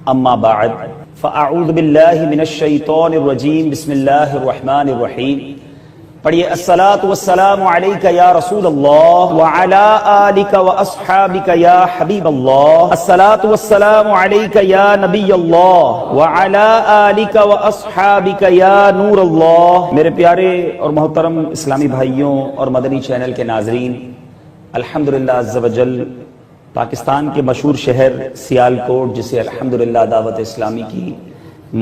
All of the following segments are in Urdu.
اما بعد فاعوذ باللہ من الشیطان الرجیم بسم اللہ الرحمن الرحیم. پڑھیے الصلاۃ والسلام علیک یا رسول اللہ وعلی آلک واصحابک یا حبیب اللہ. الصلاۃ والسلام علیک یا نبی اللہ وعلی آلک واصحابک یا نور اللہ. میرے پیارے اور محترم اسلامی بھائیوں اور مدنی چینل کے ناظرین، الحمدللہ عز وجل پاکستان کے مشہور شہر سیالکوٹ، جسے الحمدللہ دعوت اسلامی کی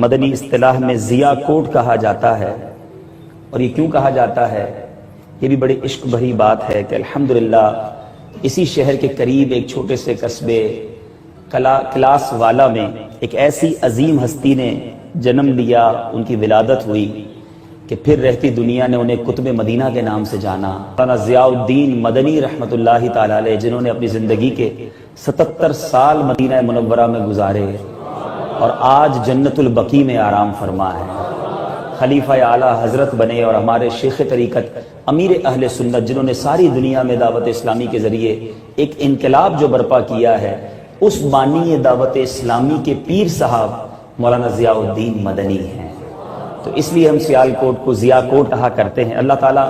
مدنی اصطلاح میں ضیاء کوٹ کہا جاتا ہے. اور یہ کیوں کہا جاتا ہے؟ یہ بھی بڑی عشق بھری بات ہے کہ الحمدللہ اسی شہر کے قریب ایک چھوٹے سے قصبے کلاس والا میں ایک ایسی عظیم ہستی نے جنم لیا، ان کی ولادت ہوئی کہ پھر رہتی دنیا نے انہیں قطب مدینہ کے نام سے جانا. مولانا ضیاء الدین مدنی رحمۃ اللہ تعالی علیہ، جنہوں نے اپنی زندگی کے 77 سال مدینہ منورہ میں گزارے اور آج جنت البقیع میں آرام فرما ہے، خلیفہ اعلیٰ حضرت بنے اور ہمارے شیخ طریقت امیر اہل سنت، جنہوں نے ساری دنیا میں دعوت اسلامی کے ذریعے ایک انقلاب جو برپا کیا ہے، اس بانی دعوت اسلامی کے پیر صاحب مولانا ضیاء الدین مدنی ہیں. تو اس لیے ہم سیالکوٹ کو ضیاء کوٹ کہا کرتے ہیں. اللہ تعالیٰ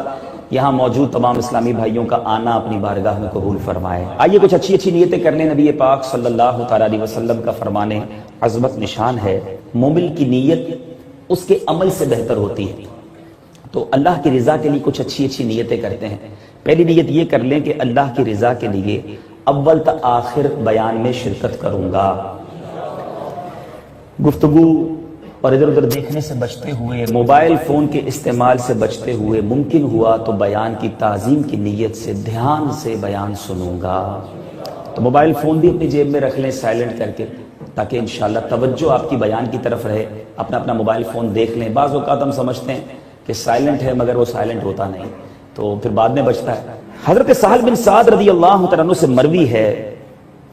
یہاں موجود تمام اسلامی بھائیوں کا آنا اپنی بارگاہ میں قبول فرمائے. آئیے کچھ اچھی اچھی نیتیں کر لیں. نبی پاک صلی اللہ تعالیٰ علیہ وسلم کا فرمانے عظمت نشان ہے، مومن کی نیت اس کے عمل سے بہتر ہوتی ہے. تو اللہ کی رضا کے لیے کچھ اچھی اچھی نیتیں کرتے ہیں. پہلی نیت یہ کر لیں کہ اللہ کی رضا کے لیے اول تا آخر بیان میں شرکت کروں گا. گفتگو اور ادھر ادھر دیکھنے سے بچتے ہوئے، موبائل فون کے استعمال سے بچتے ہوئے، ممکن ہوا تو بیان کی تعظیم کی نیت سے دھیان سے بیان سنوں گا. تو موبائل فون بھی اپنی جیب میں رکھ لیں سائلنٹ کر کے، تاکہ انشاءاللہ توجہ آپ کی بیان کی طرف رہے. اپنا موبائل فون دیکھ لیں. بعض اوقات ہم سمجھتے ہیں کہ سائلنٹ ہے، مگر وہ سائلنٹ ہوتا نہیں، تو پھر بعد میں بچتا ہے. حضرت سہل بن سعد رضی اللہ عنہ سے مروی ہے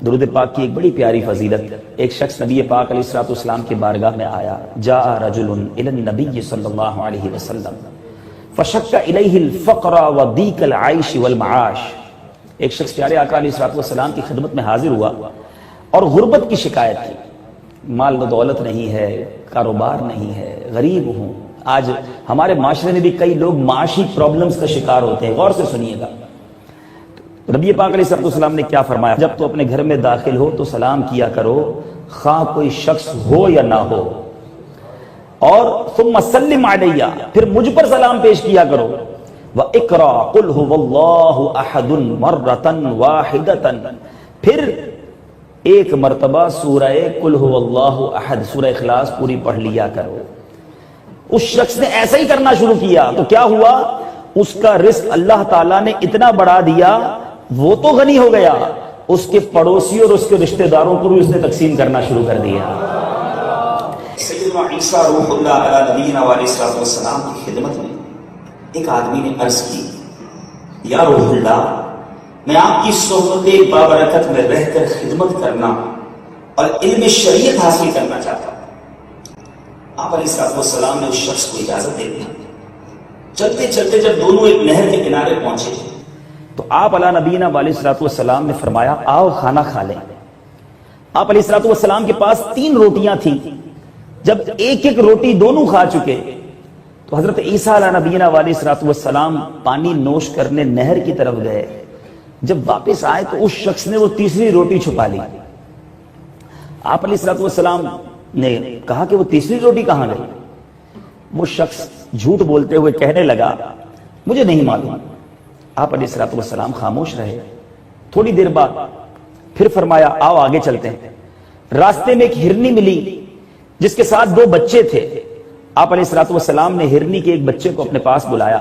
درود پاک کی ایک بڑی پیاری فضیلت. ایک شخص نبی پاک علیہ الصلوۃ والسلام کی بارگاہ میں آیا. جاء رجل الی النبی صلی اللہ علیہ وسلم فشک الیہ الفقر وضیق العیش والمعاش. ایک شخص پیارے آقا علیہ الصلوۃ والسلام کی خدمت میں حاضر ہوا اور غربت کی شکایت کی. مال و دولت نہیں ہے، کاروبار نہیں ہے، غریب ہوں. آج ہمارے معاشرے میں بھی کئی لوگ معاشی پرابلمز کا شکار ہوتے ہیں. غور سے سنیے گا. نبی پاک علیہ السلام نے کیا فرمایا؟ جب تو اپنے گھر میں داخل ہو تو سلام کیا کرو، خواہ کوئی شخص ہو یا نہ ہو. اور ثم سلم علیہ، پھر مجھ پر سلام پیش کیا کرو. وَاقْرَأْ قُلْ هُوَ اللَّهُ أَحَدٌ مَرَّةً وَاحِدَةً، پھر ایک مرتبہ سورہ قل هو اللہ احد، سورہ اخلاص پوری پڑھ لیا کرو. اس شخص نے ایسا ہی کرنا شروع کیا تو کیا ہوا؟ اس کا رزق اللہ تعالیٰ نے اتنا بڑھا دیا، وہ تو غنی ہو گیا، اس کے پڑوسی اور اس کے رشتہ داروں کو بھی اس نے تقسیم کرنا شروع کر دیا. سیدنا عیسیٰ روح اللہ علیہ نبینا علیہ السلام کی خدمت میں ایک آدمی نے عرض کی، یا روح اللہ، میں آپ کی صحبت بابرکت میں رہ کر خدمت کرنا اور علم شریعت حاصل کرنا چاہتا ہوں. آپ علیہ السلام نے اس شخص کو اجازت دے دی. چلتے چلتے جب دونوں ایک نہر کے کنارے پہنچے تو آپ علیہ نبینا علیہ السلام نے فرمایا، آؤ کھانا کھا لیں. آپ علیہ السلام کے پاس 3 روٹیاں تھیں. جب ایک ایک روٹی دونوں کھا چکے تو حضرت عیسیٰ علیہ نبینا علیہ السلام پانی نوش کرنے نہر کی طرف گئے. جب واپس آئے تو اس شخص نے وہ تیسری روٹی چھپا لی. آپ علیہ السلام نے کہا کہ وہ تیسری روٹی کہاں گئی؟ وہ شخص جھوٹ بولتے ہوئے کہنے لگا، مجھے نہیں معلوم. آپ علیہ السلام خاموش رہے. تھوڑی دیر بعد پھر فرمایا، آؤ آگے چلتے ہیں. راستے میں ایک ہرنی ملی جس کے ساتھ 2 بچے تھے. آپ علیہ السلام نے ہرنی کے ایک بچے کو اپنے پاس بلایا.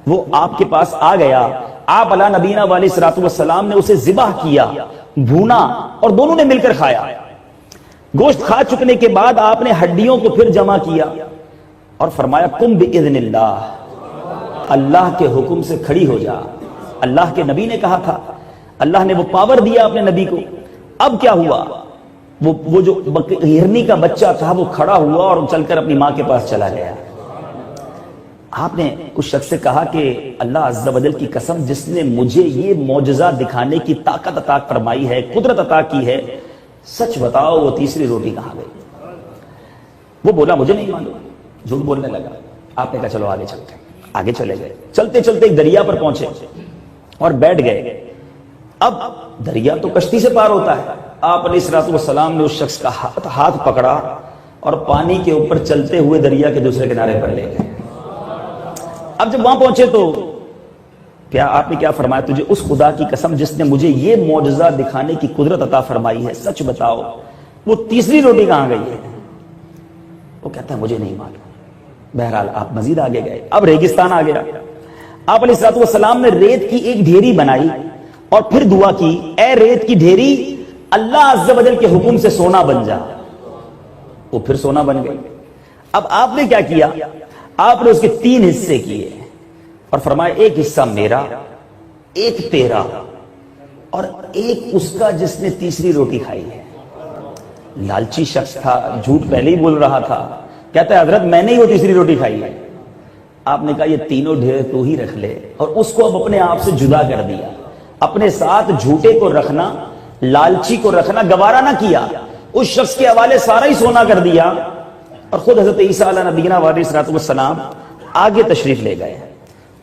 وہ آپ کے پاس آ گیا. آپ علیہ نبینا علیہ السلام نے اسے ذبح کیا، بھونا اور دونوں نے مل کر کھایا. گوشت کھا چکنے کے بعد آپ نے ہڈیوں کو پھر جمع کیا اور فرمایا، قم باذن اللہ، اللہ کے حکم سے کھڑی ہو جا. اللہ کے نبی نے کہا تھا، اللہ نے وہ پاور دیا اپنے نبی کو. اب کیا ہوا؟ وہ جو ہرنی کا بچہ تھا وہ کھڑا ہوا اور چل کر اپنی ماں کے پاس چلا گیا. آپ نے اس شخص سے کہا کہ اللہ عز و جل کی قسم، جس نے مجھے یہ معجزہ دکھانے کی طاقت عطا فرمائی ہے، قدرت عطا کی ہے، سچ بتاؤ وہ تیسری روٹی کہاں گئی؟ وہ بولا مجھے نہیں معلوم، جھوٹ بولنے لگا۔ آپ نے کہا چلو آگے چلتے ہیں۔ آگے چلے گئے، چلتے چلتے ایک دریا پر پہنچے اور بیٹھ گئے۔ اب دریا تو کشتی سے پار ہوتا ہے، آپ علیہ الصلوۃ والسلام نے اس شخص کا ہاتھ پکڑا اور پانی کے اوپر چلتے ہوئے دریا کے دوسرے کنارے پر لے گئے۔ اب جب وہاں پہنچے تو کیا آپ نے کیا فرمایا؟ تجھے اس خدا کی قسم جس نے مجھے یہ معجزہ دکھانے کی قدرت عطا فرمائی ہے، سچ بتاؤ وہ تیسری روٹی کہاں گئی ہے؟ وہ کہتا ہے مجھے نہیں معلوم۔ بہرحال آپ مزید آگے گئے، اب ریگستان آ گیا۔ آپ علیہ الصلوۃ والسلام نے ریت کی ایک ڈھیری بنائی اور پھر دعا کی، اے ریت کی ڈھیری اللہ عز و جل کے حکم سے سونا بن جا۔ وہ پھر سونا بن گئی۔ اب آپ نے کیا کیا؟ آپ نے اس کے 3 حصے کیے اور فرمایا ایک حصہ میرا، ایک تیرا اور ایک اس کا جس نے تیسری روٹی کھائی ہے۔ لالچی شخص تھا، جھوٹ پہلے ہی بول رہا تھا، کہتا ہے حضرت میں نے ہی وہ تیسری روٹی کھائی ہے۔ آپ نے کہا یہ تینوں ڈھیر تو ہی رکھ لے، اور اس کو اب اپنے آپ سے جدا کر دیا۔ اپنے ساتھ جھوٹے کو رکھنا، لالچی کو رکھنا گوارا نہ کیا، اس شخص کے حوالے سارا ہی سونا کر دیا، اور خود حضرت عیسیٰ علیہ نبینا علیہ الصلوۃ والسلام آگے تشریف لے گئے۔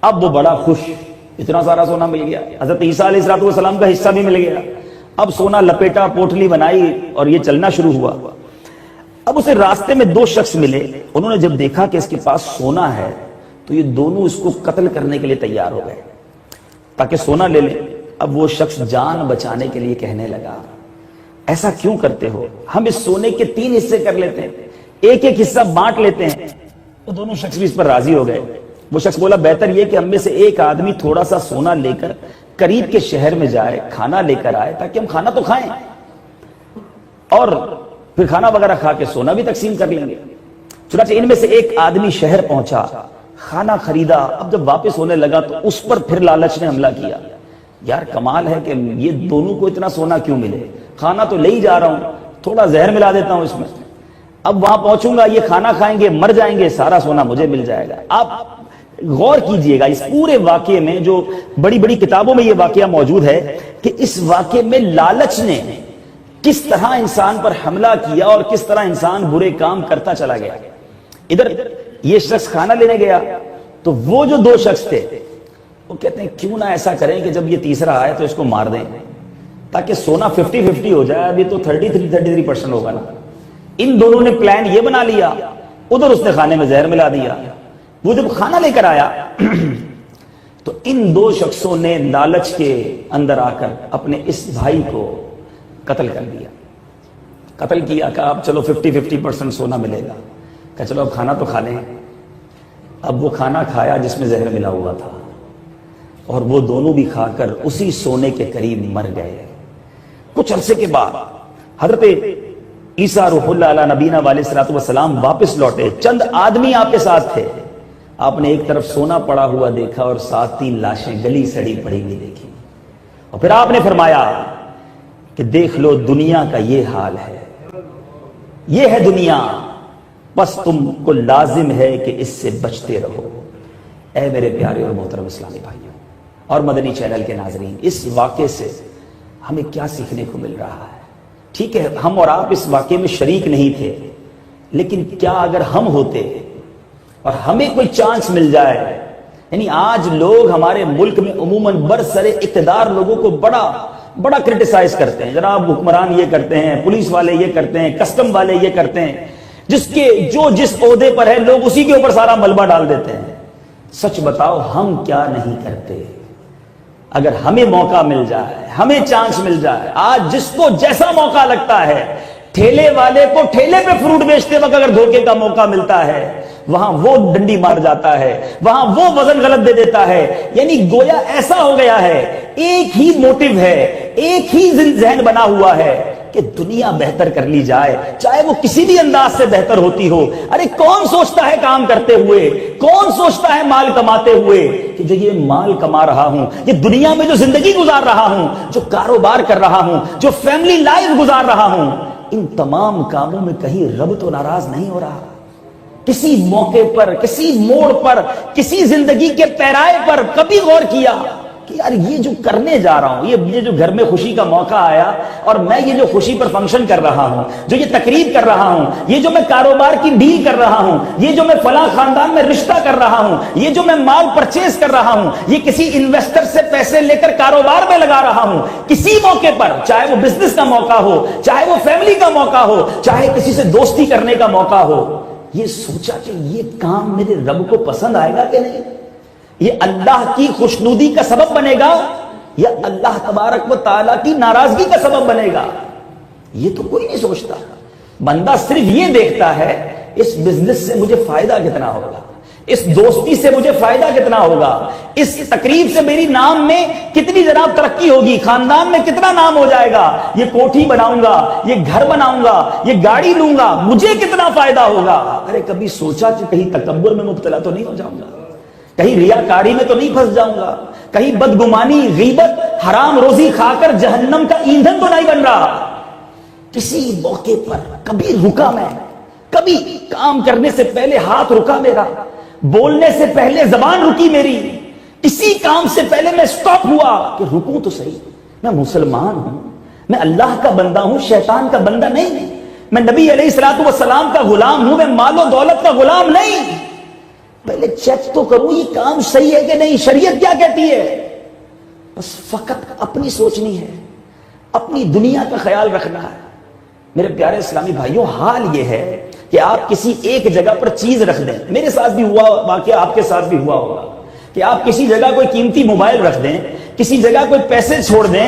اب وہ بڑا خوش، اتنا سارا سونا مل گیا، حضرت عیسیٰ علیہ الصلوۃ والسلام کا حصہ بھی مل گیا۔ اب سونا لپیٹا، پوٹلی بنائی اور یہ چلنا شروع ہوا۔ اب اسے راستے میں 2 شخص ملے، انہوں نے جب دیکھا کہ اس کے پاس سونا ہے تو یہ دونوں اس کو قتل کرنے کے لیے تیار ہو گئے تاکہ سونا لے لیں۔ اب وہ شخص جان بچانے کے لیے کہنے لگا ایسا کیوں کرتے ہو؟ ہم اس سونے کے 3 حصے کر لیتے ہیں، ایک ایک حصہ بانٹ لیتے ہیں۔ وہ دونوں شخص بھی اس پر راضی ہو گئے۔ وہ شخص بولا بہتر یہ کہ ہم میں سے ایک آدمی تھوڑا سا سونا لے کر قریب کے شہر میں جائے، کھانا لے کر آئے تاکہ ہم کھانا تو کھائیں اور پھر کھانا وغیرہ کھا کے سونا بھی تقسیم کر لیں گے۔ چنانچہ ان میں سے ایک آدمی شہر پہنچا، کھانا خریدا۔ اب جب واپس ہونے لگا تو اس پر پھر لالچ نے حملہ کیا، یار کمال ہے کہ یہ دونوں کو اتنا سونا کیوں ملے، کھانا تو لے ہی جا رہا ہوں، تھوڑا زہر ملا دیتا ہوں اس میں، اب وہاں پہنچوں گا یہ کھانا کھائیں گے، مر جائیں گے، سارا سونا مجھے مل جائے گا۔ آپ غور کیجئے گا اس پورے واقعے میں، جو بڑی بڑی کتابوں میں یہ واقعہ موجود ہے کہ اس واقعے میں لالچ نے کس طرح انسان پر حملہ کیا اور کس طرح انسان برے کام کرتا چلا گیا۔ ادھر یہ شخص کھانا لینے گیا تو وہ جو 2 شخص تھے وہ کہتے ہیں کیوں نہ ایسا کریں کہ جب یہ تیسرا آئے تو اس کو مار دیں تاکہ سونا 50-50 ہو جائے، ابھی تو 33% ہوگا نا۔ ان دونوں نے پلان یہ بنا لیا، ادھر اس نے کھانے میں زہر ملا دیا۔ وہ جب کھانا لے کر آیا تو ان 2 شخصوں نے لالچ کے اندر آ کر اپنے اس بھائی کو قتل کر دیا۔ قتل کیا کہ اب چلو 50-50% سونا ملے گا، کہ چلو اب کھانا تو کھا لیں۔ اب وہ کھانا کھایا جس میں زہر ملا ہوا تھا، اور وہ دونوں بھی کھا کر اسی سونے کے قریب مر گئے۔ کچھ عرصے کے بعد حضرت عیسیٰ روح اللہ علیہ نبینا علیہ الصلوۃ والسلام واپس لوٹے، چند آدمی آپ کے ساتھ تھے۔ آپ نے ایک طرف سونا پڑا ہوا دیکھا اور ساتھ 3 لاشیں گلی سڑی پڑی ہوئی دیکھی، اور پھر آپ نے فرمایا کہ دیکھ لو دنیا کا یہ حال ہے، یہ ہے دنیا، بس تم کو لازم ہے کہ اس سے بچتے رہو۔ اے میرے پیارے اور محترم اسلامی بھائیوں اور مدنی چینل کے ناظرین، اس واقعے سے ہمیں کیا سیکھنے کو مل رہا ہے؟ ٹھیک ہے ہم اور آپ اس واقعے میں شریک نہیں تھے، لیکن کیا اگر ہم ہوتے اور ہمیں کوئی چانس مل جائے، یعنی آج لوگ ہمارے ملک میں عموماً برسر اقتدار لوگوں کو بڑا کرٹیسائز کرتے ہیں، جناب حکمران یہ کرتے ہیں، پولیس والے یہ کرتے ہیں، کسٹم والے یہ کرتے ہیں، جس عہدے پر ہے لوگ اسی کے اوپر سارا ملبہ ڈال دیتے ہیں۔ سچ بتاؤ ہم کیا نہیں کرتے؟ اگر ہمیں موقع مل جائے، ہمیں چانس مل جائے، آج جس کو جیسا موقع لگتا ہے، ٹھیلے والے کو ٹھیلے پہ فروٹ بیچتے وقت اگر دھوکے کا موقع ملتا ہے، وہاں وہ ڈنڈی مار جاتا ہے، وہاں وہ وزن غلط دے دیتا ہے۔ یعنی گویا ایسا ہو گیا ہے، ایک ہی موٹیو ہے، ایک ہی ذہن بنا ہوا ہے کہ دنیا بہتر کر لی جائے، چاہے وہ کسی بھی انداز سے بہتر ہوتی ہو۔ ارے کون سوچتا ہے کام کرتے ہوئے، کون سوچتا ہے مال کماتے ہوئے کہ جو یہ مال کما رہا ہوں، یہ دنیا میں جو زندگی گزار رہا ہوں، جو کاروبار کر رہا ہوں، جو فیملی لائف گزار رہا ہوں، ان تمام کاموں میں کہیں رب تو ناراض نہیں ہو رہا؟ کسی موقع پر، کسی موڑ پر، کسی زندگی کے پیرائے پر کبھی غور کیا کہ یار یہ جو کرنے جا رہا ہوں, یہ جو گھر میں خوشی کا موقع آیا اور میں یہ جو خوشی پر فنکشن کر رہا ہوں, جو یہ تقریب کر رہا ہوں, یہ جو میں کاروبار کی ڈیل کر رہا ہوں, یہ جو میں فلاں خاندان میں رشتہ کر رہا ہوں, یہ جو میں مال پرچیز کر رہا ہوں, یہ کسی انویسٹر سے پیسے لے کر کاروبار میں لگا رہا ہوں, کسی موقع پر, چاہے وہ بزنس کا موقع ہو, چاہے وہ فیملی کا موقع ہو, چاہے کسی سے دوستی کرنے کا موقع ہو, یہ سوچا کہ یہ کام میرے رب کو پسند آئے گا کہ نہیں, یہ اللہ کی خوشنودی کا سبب بنے گا یا اللہ تبارک و تعالیٰ کی ناراضگی کا سبب بنے گا. یہ تو کوئی نہیں سوچتا. بندہ صرف یہ دیکھتا ہے اس بزنس سے مجھے فائدہ کتنا ہوگا, اس دوستی سے مجھے فائدہ کتنا ہوگا, اس تقریب سے میری نام میں کتنی جناب ترقی ہوگی, خاندان میں کتنا نام ہو جائے گا, یہ کوٹھی بناؤں گا, یہ گھر بناؤں گا, یہ گاڑی لوں گا, مجھے کتنا فائدہ ہوگا. ارے کبھی سوچا کہ کہیں تکبر میں مبتلا تو نہیں ہو جاؤں گا, کہیں ریاکاری میں تو نہیں پھنس جاؤں گا, کہیں بدگمانی, غیبت, حرام روزی کھا کر جہنم کا ایندھن تو نہیں بن رہا. کسی موقع پر کبھی رکا میں, کبھی کام کرنے سے پہلے ہاتھ رکا میرا, بولنے سے پہلے زبان رکی میری, کسی کام سے پہلے میں سٹاپ ہوا کہ رکوں تو صحیح, میں مسلمان ہوں, میں اللہ کا بندہ ہوں, شیطان کا بندہ نہیں, میں نبی علیہ الصلوۃ والسلام کا غلام ہوں, میں مال و دولت کا غلام نہیں. پہلے چیک تو کروں یہ کام صحیح ہے کہ نہیں, شریعت کیا کہتی ہے. بس فقط اپنی سوچنی ہے, اپنی دنیا کا خیال رکھنا ہے. میرے پیارے اسلامی بھائیوں, حال یہ ہے کہ آپ کسی ایک جگہ پر چیز رکھ دیں, میرے ساتھ بھی ہوا واقعہ, آپ کے ساتھ بھی ہوا ہوگا کہ آپ کسی جگہ کوئی قیمتی موبائل رکھ دیں, کسی جگہ کوئی پیسے چھوڑ دیں,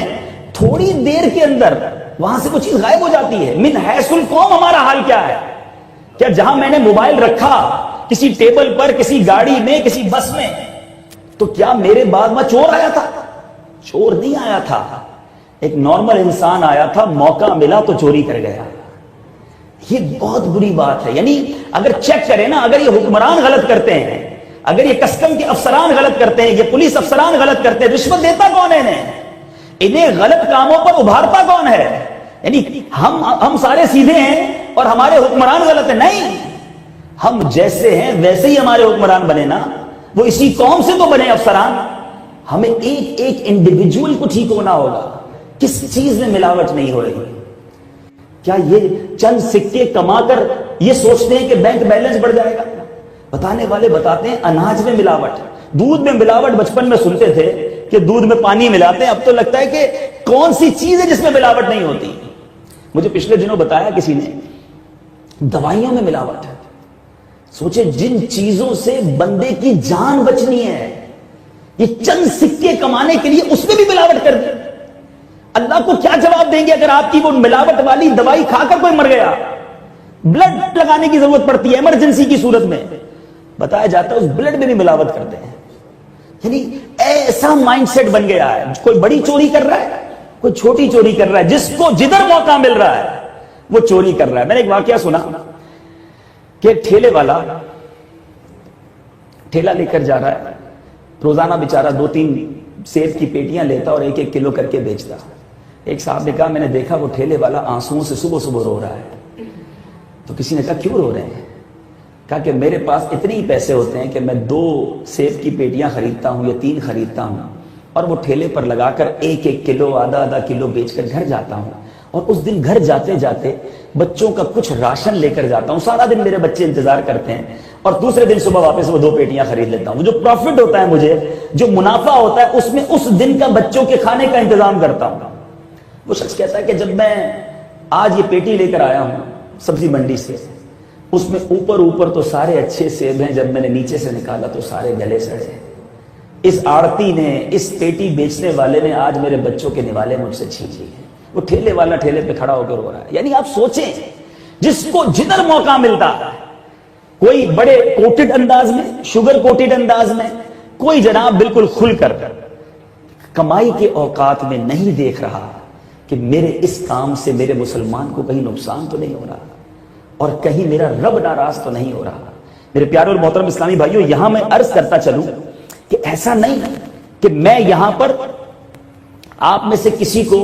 تھوڑی دیر کے اندر وہاں سے کوئی چیز غائب ہو جاتی ہے. من حیث القوم ہمارا حال کیا ہے, کیا جہاں میں نے موبائل رکھا کسی ٹیبل پر, کسی گاڑی میں, کسی بس میں, تو کیا میرے بعد میں چور آیا تھا؟ چور نہیں آیا تھا, ایک نارمل انسان آیا تھا, موقع ملا تو چوری کر گیا. یہ بہت بری بات ہے. یعنی اگر چیک کریں نا, اگر یہ حکمران غلط کرتے ہیں, اگر یہ کسٹم کے افسران غلط کرتے ہیں, یہ پولیس افسران غلط کرتے ہیں, رشوت دیتا کون ہے انہیں غلط کاموں پر ابھارتا کون ہے؟ یعنی ہم سارے سیدھے ہیں اور ہمارے حکمران غلط ہیں؟ نہیں, ہم جیسے ہیں ویسے ہی ہمارے حکمران بنے نا, وہ اسی قوم سے تو بنے افسران. ہمیں ایک ایک انڈیویجول کو ٹھیک ہونا ہوگا, کس چیز میں ملاوٹ نہیں ہو رہی. کیا یہ چند سکے کما کر یہ سوچتے ہیں کہ بینک بیلنس بڑھ جائے گا؟ بتانے والے بتاتے ہیں اناج میں ملاوٹ, دودھ میں ملاوٹ. بچپن میں سنتے تھے کہ دودھ میں پانی ملاتے ہیں, اب تو لگتا ہے کہ کون سی چیز ہے جس میں ملاوٹ نہیں ہوتی. مجھے پچھلے دنوں بتایا کسی نے, دوائیوں میں ملاوٹ ہے. سوچے جن چیزوں سے بندے کی جان بچنی ہے, یہ چند سکے کمانے کے لیے اس میں بھی ملاوٹ کر دی. اللہ کو کیا جواب دیں گے اگر آپ کی وہ ملاوٹ والی دوائی کھا کر کوئی مر گیا؟ بلڈ لگانے کی ضرورت پڑتی ہے ایمرجنسی کی صورت میں, بتایا جاتا ہے اس بلڈ میں بھی ملاوٹ کرتے ہیں. یعنی ایسا مائنڈ سیٹ بن گیا ہے, کوئی بڑی چوری کر رہا ہے, کوئی چھوٹی چوری کر رہا ہے, جس کو جدھر موقع مل رہا ہے وہ چوری کر رہا ہے. میں نے ایک واقعہ سنا کہ ٹھیلے والا ٹھیلا لے کر جا رہا ہے, روزانہ بیچارہ 2-3 سیب کی پیٹیاں لیتا اور 1-1 کلو کر کے بیچتا. ایک صاحب نے کہا میں نے دیکھا وہ ٹھیلے والا آنسوؤں سے صبح صبح رو رہا ہے. تو کسی نے کہا کیوں رو رہے ہیں؟ کہا کہ میرے پاس اتنے ہی پیسے ہوتے ہیں کہ میں 2 سیب کی پیٹیاں خریدتا ہوں یا 3 خریدتا ہوں اور وہ ٹھیلے پر لگا کر 1-1 کلو, آدھا کلو بیچ کر گھر جاتا ہوں, اور اس دن گھر جاتے جاتے بچوں کا کچھ راشن لے کر جاتا ہوں. سارا دن میرے بچے انتظار کرتے ہیں اور دوسرے دن صبح واپس وہ 2 پیٹیاں خرید لیتا ہوں. وہ جو پروفٹ ہوتا ہے مجھے, جو منافع ہوتا ہے, اس میں اس دن کا بچوں کے کھانے کا انتظام کرتا ہوں. وہ شخص کہتا ہے کہ جب میں آج یہ پیٹی لے کر آیا ہوں سبزی منڈی سے, اس میں اوپر تو سارے اچھے سیب ہیں, جب میں نے نیچے سے نکالا تو سارے گلے سڑے. اس آڑتی نے, اس پیٹی بیچنے والے نے آج میرے بچوں کے نوالے مجھ سے چھین لیے. وہ ٹھیلے والا ٹھیلے پہ کھڑا ہو کر رو رہا ہے. یعنی آپ سوچیں, جس کو جدھر موقع ملتا, کوئی بڑے کوٹڈ انداز میں, شوگر کوٹڈ انداز میں, کوئی جناب بالکل کھل کر کمائی کے اوقات میں نہیں دیکھ رہا کہ میرے اس کام سے میرے مسلمان کو کہیں نقصان تو نہیں ہو رہا اور کہیں میرا رب ناراض تو نہیں ہو رہا. میرے پیارے اور محترم اسلامی بھائیوں, یہاں میں عرض کرتا چلوں کہ ایسا نہیں کہ میں یہاں پر آپ میں سے کسی کو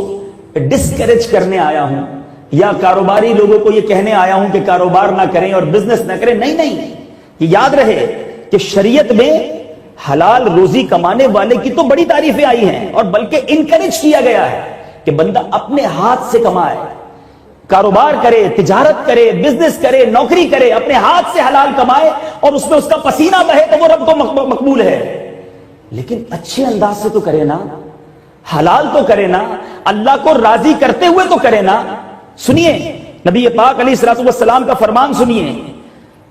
ڈسکریج کرنے آیا ہوں یا کاروباری لوگوں کو یہ کہنے آیا ہوں کہ کاروبار نہ کریں اور بزنس نہ کریں. نہیں, یہ یاد رہے کہ شریعت میں حلال روزی کمانے والے کی تو بڑی تعریفیں آئی ہیں اور بلکہ انکریج کیا گیا ہے کہ بندہ اپنے ہاتھ سے کمائے، کاروبار کرے، تجارت کرے، بزنس کرے، نوکری کرے، اپنے ہاتھ سے حلال کمائے اور اس میں اس کا پسینہ بہے تو وہ رب کو مقبول ہے، لیکن اچھے انداز سے تو کرے نا، حلال تو کرے نا، اللہ کو راضی کرتے ہوئے تو کرے نا۔ سنیے نبی پاک علیہ الصلوۃ والسلام کا فرمان سنیے،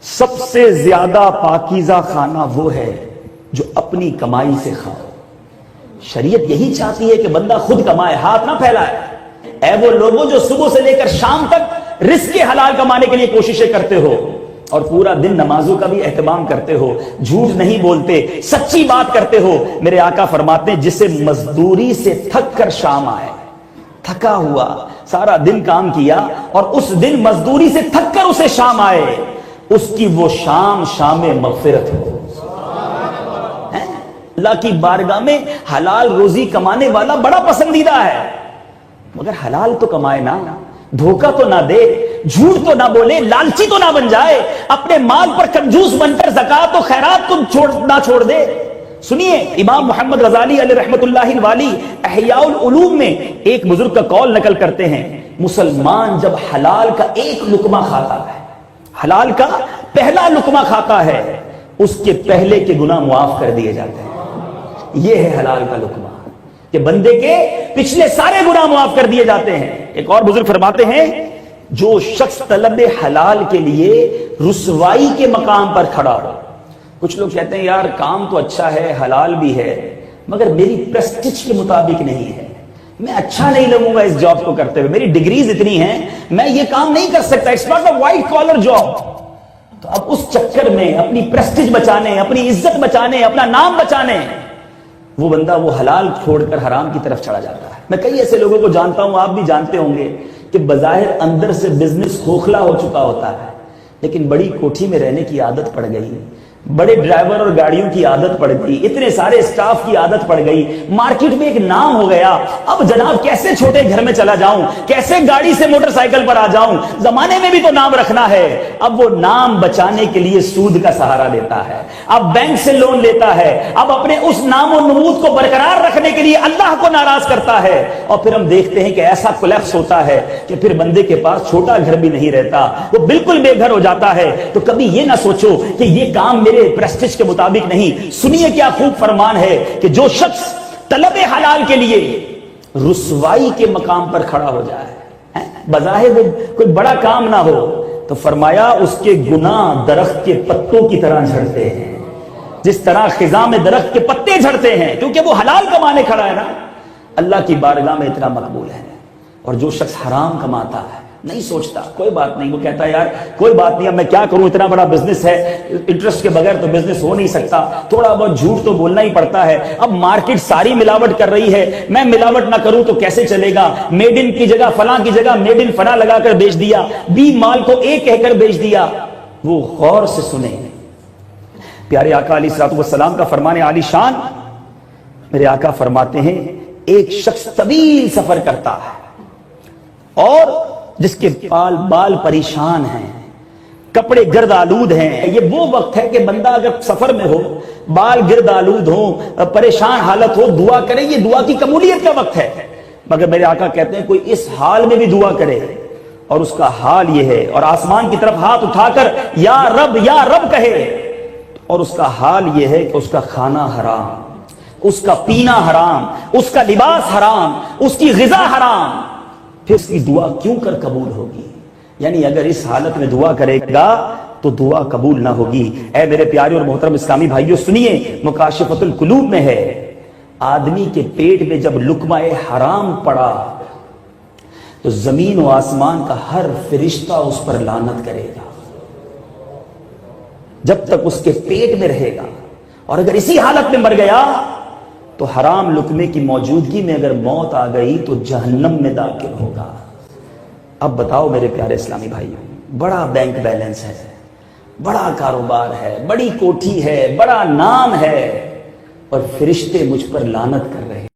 سب سے زیادہ پاکیزہ کھانا وہ ہے جو اپنی کمائی سے کھائے۔ شریعت یہی چاہتی ہے کہ بندہ خود کمائے، ہاتھ نہ پھیلائے۔ اے وہ لوگوں جو صبح سے لے کر شام تک رزق حلال کمانے کے لیے کوششیں کرتے ہو اور پورا دن نمازوں کا بھی اہتمام کرتے ہو، جھوٹ نہیں بولتے، سچی بات کرتے ہو، میرے آقا فرماتے ہیں جسے مزدوری سے تھک کر شام آئے، تھکا ہوا سارا دن کام کیا اور اس دن مزدوری سے تھک کر اسے شام آئے، اس کی وہ شام شام مغفرت ہو۔ اللہ کی بارگاہ میں حلال روزی کمانے والا بڑا پسندیدہ ہے، مگر حلال تو کمائے نا، دھوکہ تو نہ دے، جھوٹ تو نہ بولے، لالچی تو نہ بن جائے، اپنے مال پر کنجوس بن کر زکات و خیرات تو نہ چھوڑ دے۔ سنیے امام محمد غزالی علیہ رحمت اللہ الوالی احیاء العلوم میں ایک بزرگ کا قول نقل کرتے ہیں، مسلمان جب حلال کا ایک لقمہ کھاتا ہے، حلال کا پہلا لقمہ کھاتا ہے، اس کے پہلے کے گناہ معاف کر دیے جاتے ہیں۔ یہ ہے حلال کا لقمہ کہ بندے کے پچھلے سارے گناہ معاف کر دیے جاتے ہیں۔ ایک اور بزرگ فرماتے ہیں جو شخص طلب حلال کے لیے رسوائی کے مقام پر کھڑا ہو، کچھ لوگ کہتے ہیں یار کام تو اچھا ہے، حلال بھی ہے، مگر میری پریسٹیج کے مطابق نہیں ہے، میں اچھا نہیں لگوں گا اس جاب کو کرتے ہوئے، میری ڈگریز اتنی ہیں میں یہ کام نہیں کر سکتا، it's not a white collar job. تو اب اس چکر میں اپنی پریسٹیج بچانے، اپنی عزت بچانے، اپنا نام بچانے، وہ بندہ وہ حلال چھوڑ کر حرام کی طرف چڑھا جاتا ہے۔ میں کئی ایسے لوگوں کو جانتا ہوں، آپ بھی جانتے ہوں گے، کہ بظاہر اندر سے بزنس کھوکھلا ہو چکا ہوتا ہے، لیکن بڑی کوٹھی میں رہنے کی عادت پڑ گئی، بڑے ڈرائیور اور گاڑیوں کی عادت پڑ گئی، اتنے سارے اسٹاف کی عادت پڑ گئی، مارکیٹ میں ایک نام ہو گیا، اب جناب کیسے چھوٹے گھر میں چلا جاؤں، کیسے گاڑی سے موٹر سائیکل پر آ جاؤں، زمانے میں بھی تو نام رکھنا ہے۔ اب وہ نام بچانے کے لیے سود کا سہارا لیتا ہے، اب بینک سے لون لیتا ہے، اب اپنے اس نام و نمود کو برقرار رکھنے کے لیے اللہ کو ناراض کرتا ہے، اور پھر ہم دیکھتے ہیں کہ ایسا کولیپس ہوتا ہے کہ پھر بندے کے پاس چھوٹا گھر بھی نہیں رہتا، وہ بالکل بے گھر ہو جاتا ہے۔ تو کبھی یہ نہ سوچو کہ یہ کام میرے پریسٹیج کے مطابق نہیں۔ سنیے کیا خوب فرمان ہے کہ جو شخص طلب حلال کے لیے رسوائی کے مقام پر کھڑا ہو جائے، بظاہر وہ کوئی بڑا کام نہ ہو، تو فرمایا اس کے گناہ درخت کے پتوں کی طرح جھڑتے ہیں، جس طرح خزاں میں درخت کے پتے جھڑتے ہیں، کیونکہ وہ حلال کمانے کھڑا ہے نا، اللہ کی بارگاہ میں اتنا مقبول ہے۔ اور جو شخص حرام کماتا ہے نہیں سوچتا کوئی بات نہیں، وہ کہتا ہے یار کوئی بات نہیں، اب میں کیا کروں، اتنا بڑا بزنس ہے، انٹرسٹ کے بغیر تو بزنس ہو نہیں سکتا، تھوڑا بہت جھوٹ تو بولنا ہی پڑتا ہے، اب مارکیٹ ساری ملاوٹ کر رہی ہے، میں ملاوٹ نہ کروں تو کیسے چلے گا، میڈ ان کی جگہ فلاں کی جگہ میڈ ان فلاں لگا کر بیچ دیا، بی مال کو ایک کہہ کر بیچ دیا۔ وہ غور سے سنیں، پیارے آقا علیہ الصلوۃ والسلام کا فرمان عالی شان، میرے آقا فرماتے ہیں ایک شخص طویل سفر کرتا ہے اور جس کے بال پریشان ہیں، کپڑے گرد آلود ہیں، یہ وہ وقت ہے کہ بندہ اگر سفر میں ہو، بال گرد آلود ہوں، پریشان حالت ہو، دعا کرے، یہ دعا کی قبولیت کا وقت ہے۔ مگر میرے آقا کہتے ہیں کوئی اس حال میں بھی دعا کرے اور اس کا حال یہ ہے، اور آسمان کی طرف ہاتھ اٹھا کر یا رب کہے، اور اس کا حال یہ ہے کہ اس کا کھانا حرام، اس کا پینا حرام، اس کا لباس حرام، اس کی غذا حرام، پھر اس کی دعا کیوں کر قبول ہوگی؟ یعنی اگر اس حالت میں دعا کرے گا تو دعا قبول نہ ہوگی۔ اے میرے پیارے اور محترم اسلامی بھائیوں سنیے، مکاشفۃ القلوب میں ہے، آدمی کے پیٹ میں جب لقمہ حرام پڑا تو زمین و آسمان کا ہر فرشتہ اس پر لعنت کرے گا جب تک اس کے پیٹ میں رہے گا، اور اگر اسی حالت میں مر گیا تو حرام لقمے کی موجودگی میں اگر موت آ گئی تو جہنم میں داخل ہوگا۔ اب بتاؤ میرے پیارے اسلامی بھائیوں، بڑا بینک بیلنس ہے، بڑا کاروبار ہے، بڑی کوٹھی ہے، بڑا نام ہے، اور فرشتے مجھ پر لعنت کر رہے